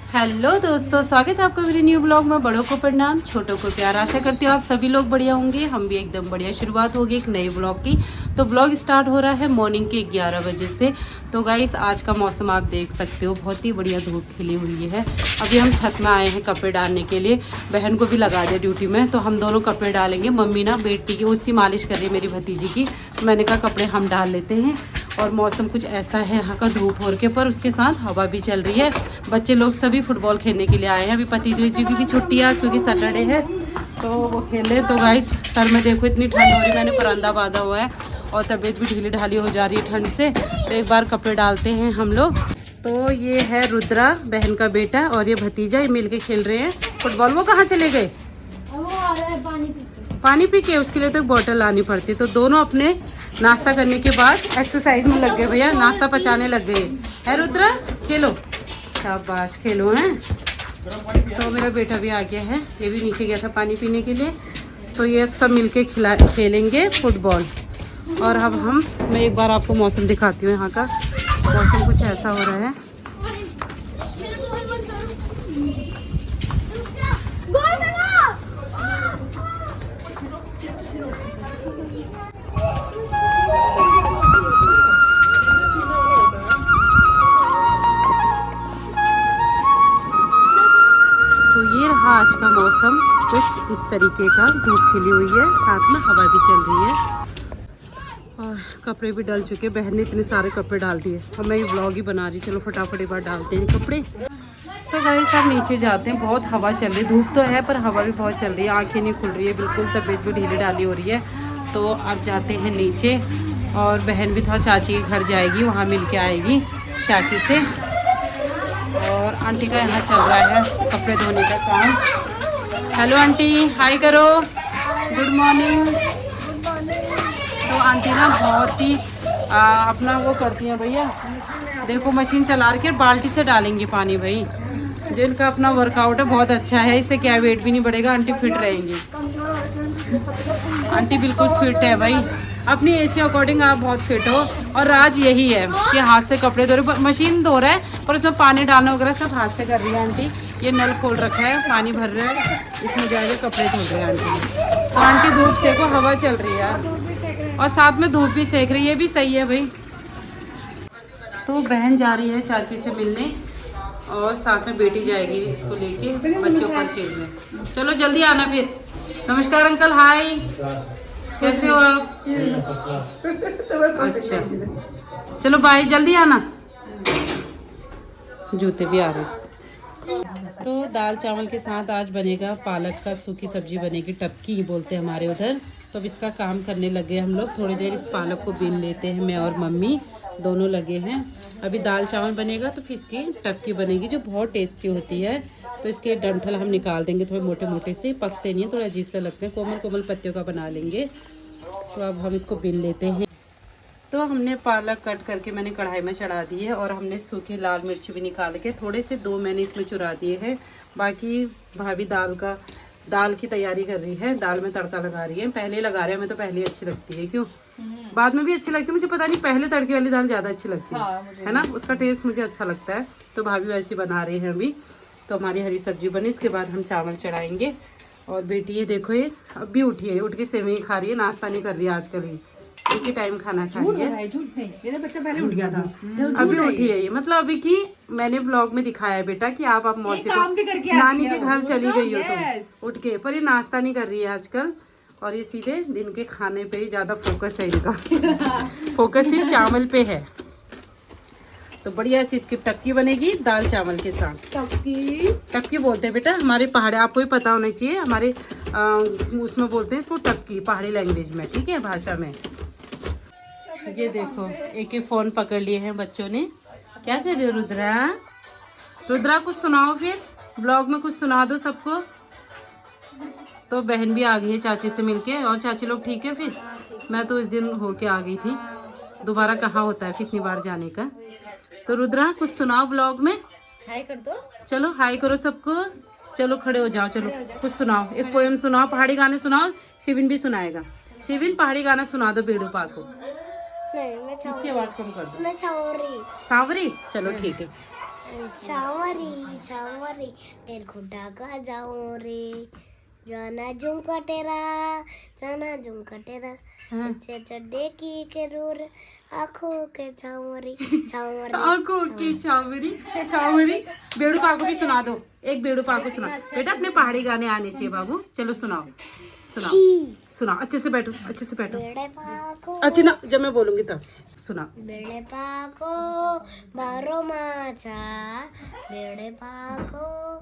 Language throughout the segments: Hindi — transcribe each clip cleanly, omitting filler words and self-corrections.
हेलो दोस्तों, स्वागत है आपका मेरे न्यू ब्लॉग में। बड़ों को प्रणाम, छोटों को प्यार। आशा करती हूँ आप सभी लोग बढ़िया होंगे। हम भी एकदम बढ़िया। शुरुआत होगी एक नए ब्लॉग की। तो ब्लॉग स्टार्ट हो रहा है मॉर्निंग के 11 बजे से। तो गाइस आज का मौसम आप देख सकते हो, बहुत ही बढ़िया धूप खिली हुई है। अभी हम छत में आए हैं कपड़े डालने के लिए। बहन को भी लगा दिया ड्यूटी में, तो हम दोनों कपड़े डालेंगे। मम्मी ना बेटी की उसकी मालिश कर रही है, मेरी भतीजी की। तो मैंने कहा कपड़े हम डाल लेते हैं। और मौसम कुछ ऐसा है यहाँ का, धूप हो के पर उसके साथ हवा भी चल रही है। बच्चे लोग सभी फुटबॉल खेलने के लिए आए हैं। अभी भतीजी की भी छुट्टी है आज, क्योंकि सैटरडे है, तो वो खेले। तो गाइस सर में देखो इतनी ठंड हो रही है, मैंने परंदा बांधा हुआ है और तबीयत भी ढीली ढाली हो जा रही है ठंड से। तो एक बार कपड़े डालते हैं हम लोग। तो ये है रुद्रा, बहन का बेटा, और ये भतीजा, ये मिल के खेल रहे हैं फुटबॉल। वो कहाँ चले गए? पानी पी के उसके लिए तो बोतल लानी पड़ती। तो दोनों अपने नाश्ता करने के बाद एक्सरसाइज में लग गए भैया, नाश्ता पचाने लग गए। है रुद्रा, खेलो, शाबाश, खेलो हैं। तो मेरा बेटा भी आ गया है, ये भी नीचे गया था पानी पीने के लिए। तो ये सब मिलके खेलेंगे फुटबॉल। और अब मैं एक बार आपको मौसम दिखाती हूँ। यहाँ का मौसम कुछ ऐसा हो रहा है। तो ये रहा आज का मौसम, कुछ इस तरीके का। धूप खिली हुई है, साथ में हवा भी चल रही है और कपड़े भी डल चुके। बहन ने इतने सारे कपड़े डाल दिए। अब मैं ये व्लॉग ही बना रही। चलो फटाफट एक बार डालते हैं कपड़े। तो भाई सब नीचे जाते हैं। बहुत हवा चल रही है, धूप तो है पर हवा भी बहुत चल रही है। आंखें नहीं खुल रही है बिल्कुल, तबीयत भी ढीली ढाली हो रही है। तो अब जाते हैं नीचे। और बहन भी था चाची के घर जाएगी, वहाँ मिल के आएगी चाची से। और आंटी का यहाँ चल रहा है कपड़े धोने का काम। हेलो आंटी, हाय करो, गुड मॉर्निंग। तो आंटी ना बहुत ही अपना वो करती हैं भैया। देखो मशीन चला के बाल्टी से डालेंगे पानी भाई। जो इनका अपना वर्कआउट है बहुत अच्छा है, इससे क्या वेट भी नहीं बढ़ेगा, आंटी फिट रहेंगी। आंटी बिल्कुल फिट है भाई, अपनी एज के अकॉर्डिंग आप बहुत फिट हो। और राज यही है कि हाथ से कपड़े धो रहे, मशीन धो रहा है पर उसमें पानी डालना वगैरह सब हाथ से कर रही है आंटी। ये नल खोल रखा है, पानी भर रहा है, इसमें जाके कपड़े धो रहे हैं आंटी। तो आंटी धूप सेको, हवा चल रही है यार, और साथ में धूप भी सेक रही है, ये भी सही है भाई। तो बहन जा रही है चाची से मिलने और साथ में बेटी जाएगी इसको लेके, बच्चे ऊपर खेल रहे। चलो जल्दी आना फिर। नमस्कार अंकल, हाय, कैसे हो आप? अच्छा चलो बाय, जल्दी आना। जूते भी आ रहे। तो दाल चावल के साथ आज बनेगा पालक का सूखी सब्जी बनेगी, टपकी बोलते हैं हमारे उधर। तो अब इसका काम करने लगे हम लोग। थोड़ी देर इस पालक को बीन लेते हैं, मैं और मम्मी दोनों लगे हैं। अभी दाल चावल बनेगा तो फिर इसकी टपकी बनेगी जो बहुत टेस्टी होती है। तो इसके डंठल हम निकाल देंगे, थोड़े मोटे मोटे से, पकते नहीं है, थोड़ा अजीब से लगते हैं। कोमल कोमल पत्तियों का बना लेंगे। तो अब हम इसको बीन लेते हैं। तो हमने पालक कट करके मैंने कढ़ाई में चढ़ा दी है। और हमने सूखे लाल मिर्च भी निकाल के थोड़े से 2 मैंने इसमें चुरा दिए हैं। बाकी भाभी दाल की तैयारी कर रही है, दाल में तड़का लगा रही है। पहले लगा रहे हैं, मैं तो पहले अच्छी लगती है, क्यों बाद में भी अच्छी लगती है मुझे पता नहीं, पहले तड़के वाली दाल ज़्यादा अच्छी लगती है ना, उसका टेस्ट मुझे अच्छा लगता है। तो भाभी वैसे बना रहे हैं अभी। तो हमारी हरी सब्जी बनी, इसके बाद हम चावल चढ़ाएंगे। और बेटी ये देखो, ये अब भी उठी है, उठ के सेवई खा रही है, नाश्ता नहीं कर रही है आजकल। ही एक ही टाइम खाना खा रही है। झूठ नहीं, मेरा बच्चा पहले उठ गया था, अभी उठी है ये, मतलब अभी की मैंने व्लॉग में दिखाया है बेटा कि आप मौसी काम भी करके नानी के घर चली गई हो तो उठ के, पर ये नाश्ता नहीं कर रही है आजकल। और ये सीधे दिन के खाने पे ही ज्यादा फोकस है इनका। फोकस सिर्फ चावल पे है। तो बढ़िया सी इसकी टपकी बनेगी दाल चावल के साथ। टपकी बोलते हैं बेटा हमारे पहाड़ी, आपको ही पता होना चाहिए, हमारे उसमें बोलते हैं इसको टपकी, पहाड़ी लैंग्वेज में, ठीक है, भाषा में। ये देखो एक एक फोन पकड़ लिए हैं बच्चों ने। क्या कर रहे हो रुद्रा? रुद्रा कुछ सुनाओ, फिर ब्लॉग में कुछ सुना दो सबको। तो बहन भी आ गई है चाची से मिलके। और चाची लोग ठीक है? फिर मैं तो इस दिन होके आ गई थी, दोबारा कहाँ होता है कितनी बार जाने का। तो रुद्रा कुछ सुनाओ ब्लॉग में, हाय कर दो। चलो हाय करो सबको। चलो खड़े हो जाओ, चलो कुछ सुनाओ, एक पोएम सुनाओ, पहाड़ी गाने सुनाओ। शिविन भी सुनाएगा। शिविन पहाड़ी गाना सुना दो बेड़ू पा को। नहीं, मैं इसकी आवाज कम कर दो। मैं चावरी। सांवरी, चलो ठीक है। चावरी चावरी तेरे को ढाका जाऊं रे जाना झुमका तेरा अच्छा चड्डे की करूर आंखों के चावरी चावरी आंखों की चावरी चावरी। बेड़ू पा को भी सुना दो, एक बेड़ू पा को सुना। बेटा अपने पहाड़ी गाने आने चाहिए बाबू। चलो सुनाओ सुनाओ सुनाओ। अच्छे से बैठो, अच्छे से बैठो। बेड़े पाको अच्छे ना, जब मैं बोलूंगी तब सुना। बेड़े पाको बारो माचा बेड़े पाको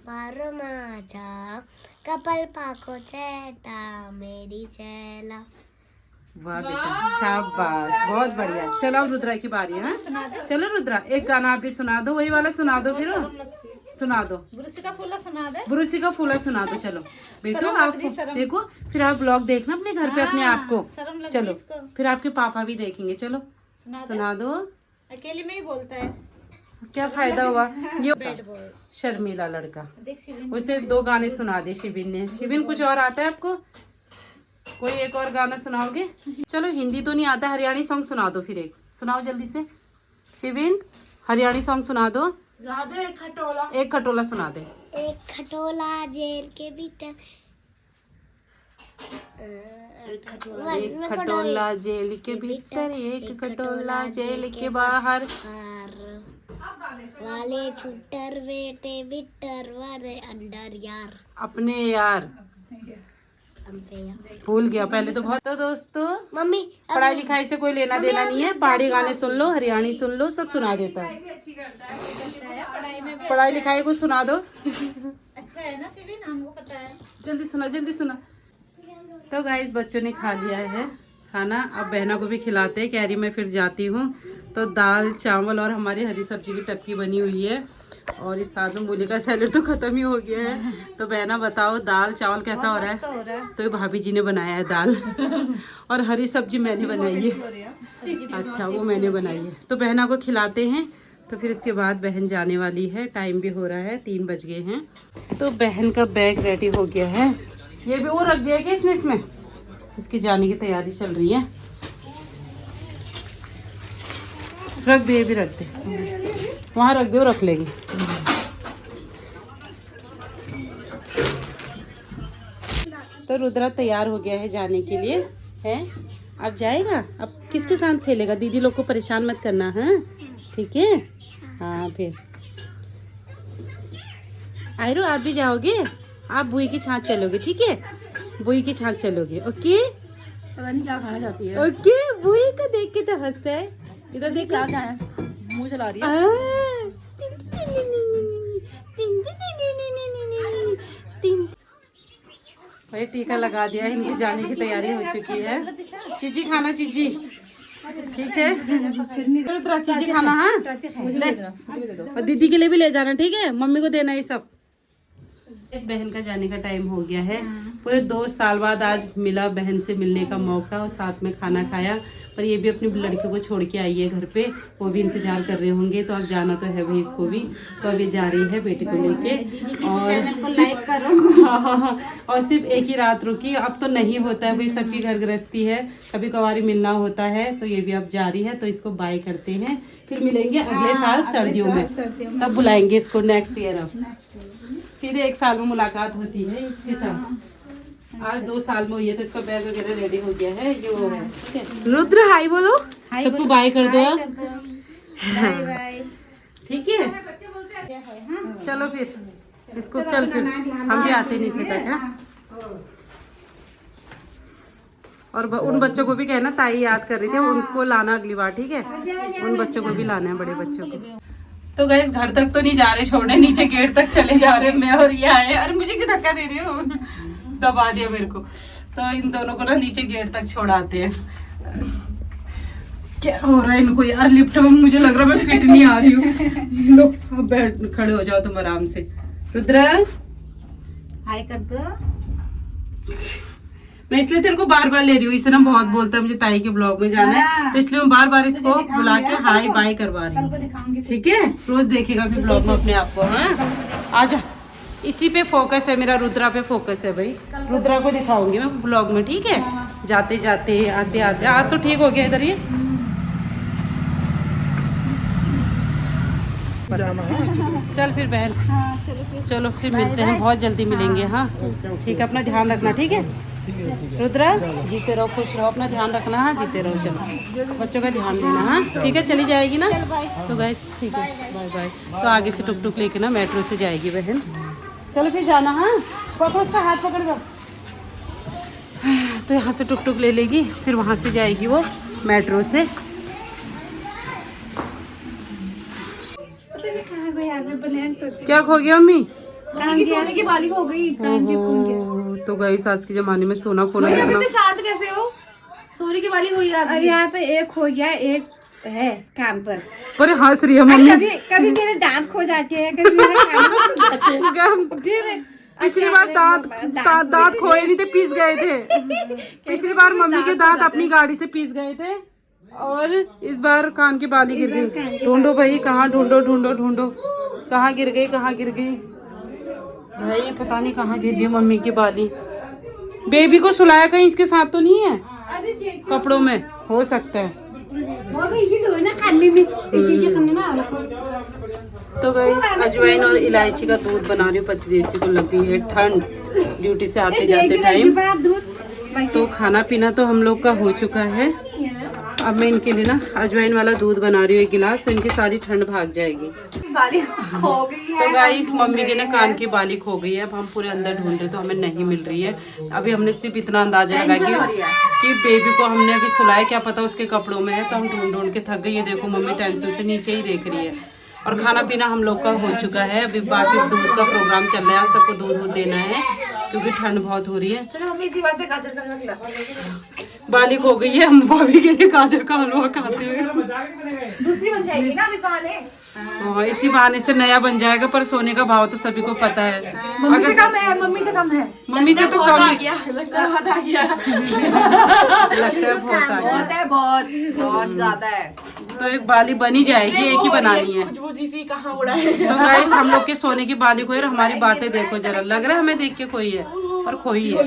बारो माचा कपल पाको चेटा मेरी चेला। वाह बेटा, शाबाश, बहुत बढ़िया। चलो अब रुद्रा की बारी है। हाँ? चलो रुद्रा एक गाना आप भी सुना दो, वही वाला सुना दो। फिर सुना दो, ब्रुसी का फूला सुना दे। ब्रूसी का फूला सुना दो। चलो बेटो आप देखो, फिर आप ब्लॉग देखना अपने घर पे अपने आप को। शर्म लगी चलो इसको। फिर आपके पापा भी देखेंगे। चलो सुना दो। अकेले में ही बोलता है। क्या फायदा हुआ ये बैड बॉय शर्मीला लड़का। देख शिविन उसे 2 गाने सुना दे शिविन ने। शिविन कुछ और आता है आपको? कोई एक और गाना सुनाओगे? चलो हिंदी तो नहीं आता, हरियाणी सॉन्ग सुना दो। फिर एक सुनाओ जल्दी से। शिविन हरियाणी सॉन्ग सुना दो। एक खटोला सुना दे। एक खटोला जेल के भीतर एक खटोला जेल के भीतर, एक खटोला जेल के बाहर। वाले छुट्टर बेटे बिट्टर वारे अंडर यार अपने यार भूल गया पहले तो बहुत। तो दोस्तों मम्मी पढ़ाई लिखाई से कोई लेना देना नहीं है। पहाड़ी गाने सुन लो, हरियाणी सुन लो, सब सुना देता है। पढ़ाई लिखाई को सुना दो। अच्छा है ना शिविन, हमको पता है। जल्दी सुना, जल्दी सुना। तो गाइस बच्चों ने खा लिया है खाना, अब बहना को भी खिलाते हैं। कह रही मैं फिर जाती हूँ। तो दाल चावल और हमारी हरी सब्जी की टपकी बनी हुई है, और इस साथ में मूली का सैलेड तो खत्म ही हो गया है। तो बहना बताओ दाल चावल कैसा हो रहा है? तो ये भाभी जी ने बनाया है दाल और हरी सब्जी मैंने बनाई है। अच्छा वो मैंने बनाई है। तो बहना को खिलाते हैं, तो फिर इसके बाद बहन जाने वाली है। टाइम भी हो रहा है, 3 बज गए हैं। तो बहन का बैग रेडी हो गया है। ये भी वो रख दिया क्या इसने? इसमें इसकी जाने की तैयारी चल रही है। रख दे, ये भी रख दे, वहाँ रख दे, वो रख लेगी। तो रुद्रा तैयार हो गया है जाने के लिए है। अब जाएगा। अब किसके साथ खेलेगा? दीदी लोग को परेशान मत करना, हाँ ठीक है। हाँ फिर आयरो आप भी जाओगे? आप बुई की छाछ चलोगे, ठीक है? बुई की छाछ चलोगे, ओके? पता नहीं क्या खाना चाहती है। ओके बुई को देख के तो हंसता है। इधर देख क्या क्या है, मुंह चला रही है। भाई टीका लगा दिया है, इनकी जाने की तैयारी हो चुकी है। चीजी खाना, चीजी ठीक है। रुद्रा चीजी खाना, हाँ ले। और दीदी के लिए भी ले जाना, ठीक है? मम्मी को देना ये सब। इस बहन का जाने का टाइम हो गया है। पूरे 2 साल बाद आज मिला बहन से मिलने का मौका, और साथ में खाना खाया। पर ये भी अपनी लड़की को छोड़ के आई है घर पे, वो भी इंतजार कर रहे होंगे। तो अब जाना तो है भाई इसको भी। तो अभी जा रही है बेटी को लेके। और लाइक करो। हाँ, और सिर्फ एक ही रात रुकी। अब तो नहीं होता है भाई, सबकी घर गृहस्थी है, कभी कभार मिलना होता है। तो ये भी अब जा रही है, तो इसको बाय करते हैं। फिर मिलेंगे अगले साल सर्दियों में, तब बुलाएंगे इसको नेक्स्ट ईयर। अब सीधे 1 साल में मुलाकात होती है इसके साथ। आज 2 साल में हुई है। तो इसका बैग वगैरह रेडी हो गया है। ये वो है, ठीक है? रुद्र हाय बोलो, सबको बाय कर दो। बाय ठीक है चलो फिर इसको, चल फिर हम भी आते नीचे तक है। और उन बच्चों को भी कहना ताई याद कर रही थी, उनको लाना अगली बार, ठीक है? उन बच्चों को भी लाना है, बड़े बच्चों को। तो गैस घर तक तो नहीं जा रहे छोड़ने, नीचे गेट तक चले जा रहे मैं और ये आए। अरे मुझे क्यों धक्का दे रही हो? दबा दिया मेरे को। तो इन दोनों को ना नीचे गेट तक छोड़ाते हैं। क्या हो रहा है इनको यार? लिफ्ट में मुझे लग रहा है मैं फिट नहीं आ रही हूँ। लो अब बैठ, खड़े हो जाओ तुम आराम से। रुद्रा हाय कर दो। मैं इसलिए तेरे को बार बार ले रही हूँ। इसे ना बहुत बोलता है मुझे ताई के ब्लॉग में जाना है, तो इसलिए मैं बार बार इसको बुला के हाय बाय करवा रही हूँ, ठीक है? रोज देखेगा फिर ब्लॉग में अपने आप को। हाँ आजा, इसी पे फोकस है मेरा, रुद्रा पे फोकस है भाई। रुद्रा को दिखाऊंगी मैं ब्लॉग में, ठीक है? जाते जाते आते आते। आज तो ठीक हो गया इधर ये। चल फिर बहन, चलो फिर मिलते हैं, बहुत जल्दी मिलेंगे। हाँ ठीक है, अपना ध्यान रखना, ठीक है रुद्रा, जीते रहो, खुश रहो, अपना ध्यान रखना। हाँ जीते रहो, चलो बच्चों का ध्यान देना। हाँ ठीक है, चली जाएगी ना तो गाइस, ठीक है बाय बाय। तो आगे से टुक टुक लेके ना मेट्रो से जाएगी बहन। चलो फिर जाना। हाँ पकड़ो, उसका हाथ पकड़ दो। तो यहाँ से टुक टुक ले लेगी, फिर वहाँ से जाएगी वो मेट्रो से। क्या खो गया मम्मी? सोने की बालिक हो गई। तो गाइस आज के जमाने में सोना खोना तो शांत कैसे हो? सोने की बालिक हुई। अरे यहाँ पे एक खो गया, एक है कान पर हंस रही है मम्मी। कभी तेरे दांत खो जाते हैं, कभी मेरे कान खो जाते हैं। पिछली बार दांत खोए नहीं थे, पीस गए थे। पिछली बार मम्मी के दांत अपनी गाड़ी से पीस गए थे, और इस बार कान की बाली गिर गई। ढूंढो भाई, कहाँ ढूंढो ढूंढो ढूंढो, कहाँ गिर गई, कहाँ गिर गई भाई, पता नहीं कहाँ गिर गई मम्मी की बाली। बेबी को सुलाया कहीं इसके साथ तो नहीं है? कपड़ों में हो सकता है। तो गाइस अजवाइन और इलायची का दूध बना रही हूँ। पतिदेव जी को लग गई है ठंड ड्यूटी से आते जाते टाइम। तो खाना पीना तो हम लोग का हो चुका है। अब मैं इनके लिए ना अजवाइन वाला दूध बना रही हूँ 1 गिलास, तो इनकी सारी ठंड भाग जाएगी। बाली खो गई है। तो गाइस मम्मी के ना कान की बाली खो गई है। अब हम पूरे अंदर ढूंढ रहे तो हमें नहीं मिल रही है। अभी हमने सिर्फ इतना अंदाजा लगाया कि बेबी को हमने अभी सुलाया, क्या पता उसके कपड़ों में है। तो हम ढूंढ ढूंढ के थक गई है। देखो मम्मी टेंशन से नीचे ही देख रही है। और खाना पीना हम लोग का हो चुका है। अभी बाकी दूध का प्रोग्राम चल रहा है, सबको दूध वूध देना है क्योंकि ठंड बहुत हो रही है। चलो मम्मी इसी बात पे गाजर का हलवा खिला। बालिक हो गई है, हम भाभी के लिए गाजर का हलवा खाते हुए। दूसरी बन जाएगी ना इस बहाने। हाँ इसी बहाने से नया बन जाएगा। पर सोने का भाव तो सभी को पता है। मम्मी से कम है, मम्मी से कम है। मम्मी से तो कम है। लगता है बहुत आ गया। लगता है बहुत आ गया। बहुत ज्यादा है। तो एक बाली बनी जाएगी, एक ही बनानी है। कहाँ उड़ा है? तो गाइस हम लोग के सोने की बाली खोई और हमारी बातें देखो जरा, लग रहा है हमें देख के कोई है पर खोई है,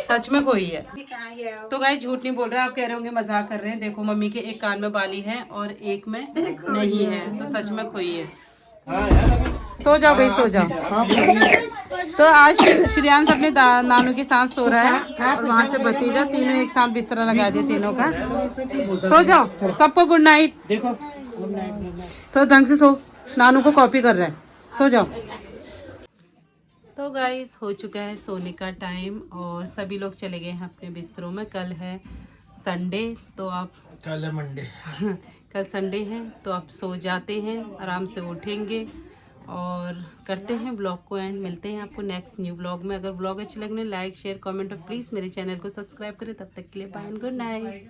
सच में कोई है। तो गाइस झूठ नहीं बोल रहे, आप कह रहे होंगे मजाक कर रहे हैं। देखो मम्मी के एक कान में बाली है और एक में नहीं है, तो सच में खोई है। सो जाओ भाई, सो जाओ। तो आज श्रेयांश अपने नानू के साथ सो रहा है और वहाँ से भतीजा, तीनों एक साथ बिस्तरा लगा दिया तीनों का। सो जाओ सबको, गुड नाइट। देखो सो, ढंग से सो, नानू को कॉपी कर रहा है, सो जाओ। तो गाइस हो चुका है सोने का टाइम और सभी लोग चले गए हैं अपने बिस्तरों में। कल है संडे, तो आप कल है मंडे। कल संडे है तो आप सो जाते हैं, आराम से उठेंगे और करते हैं ब्लॉग को एंड। मिलते हैं आपको नेक्स्ट न्यू ब्लॉग में। अगर ब्लॉग अच्छे लगने लाइक शेयर कमेंट और प्लीज़ मेरे चैनल को सब्सक्राइब करें। तब तक के लिए बाय एंड गुड नाइट।